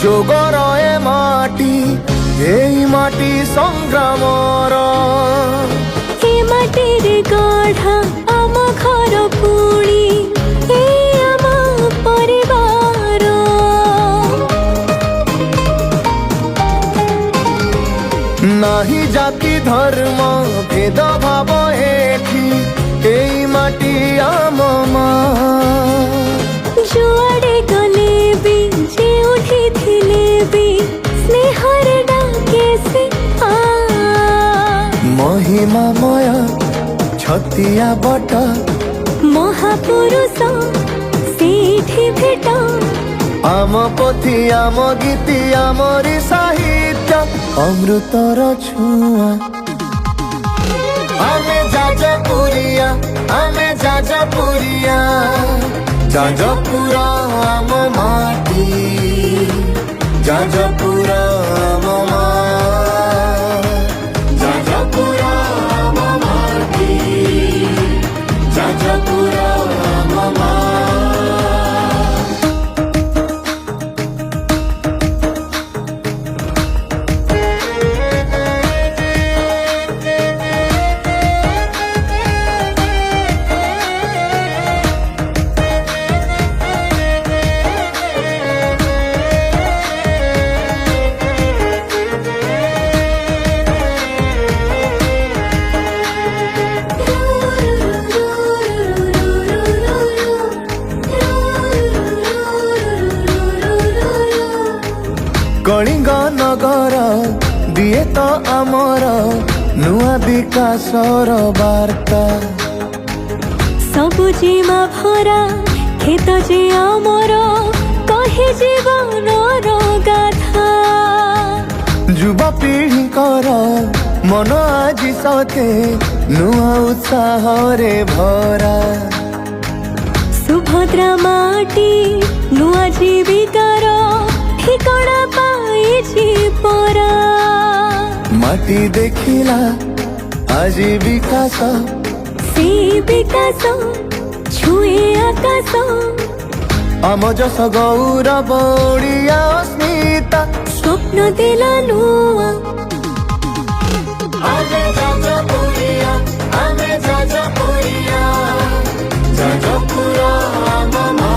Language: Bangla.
যোগর এ মাটি, এই মাটি সংগ্রামর। এ মাটির গঢ়া আম ঘর পুଣି এ আম পরিবার। নাহি জাতি ধর্ম ভেদভাব এঠি, এই মাটি আম মা। যুଆଡେ ଗଲେ ବି ଯେଉଁଠି ଥିଲେ ବି ସ୍ନେହର ଡାକେ ସେ ଆ। মহিমাময় ছতিয়া বট, মহাপুরুষ ସେଇଠି ଭେଟ। আম পথি আম গীতি আমরি সাহিত্য অমৃতর ছুঁয়া। আমি যাজপুরিয়া, আমি যাজপুরিয়া, যাজপুর আম মাটি, যাজপুর আম মা। যাজপুর আম মাটি, যাজপুর আম মা। কলিঙ্গ নগর দিয়ে তো আমার নূয়া বিকাশর বার্তা। ସବୁଜିମା ଭରା କ୍ଷେତ ଯେ ଆମର କହେ ଜୀବନର ଗାଥା। যুবপিঢ়ীଙ୍କର মন আজি সতে নূয়া উৎসাহরে ভরা। ସୁଭଦ୍ରା ମାଟି ନୂଆ ଜୀବିକାର ଠିକଣା ପାଇଛି ପରା। মাটি দেখিলা আজি বিকাশ, সেই বিকাশ ছুঁয়ে আকাশ। আম যশ গৌরব ওড়িয়া অস্মিতা স্বপ্ন দিলা নূଆ। আমি যাজপুরিয়া, আমি যাজপুরিয়া, যাজপুর আম মা।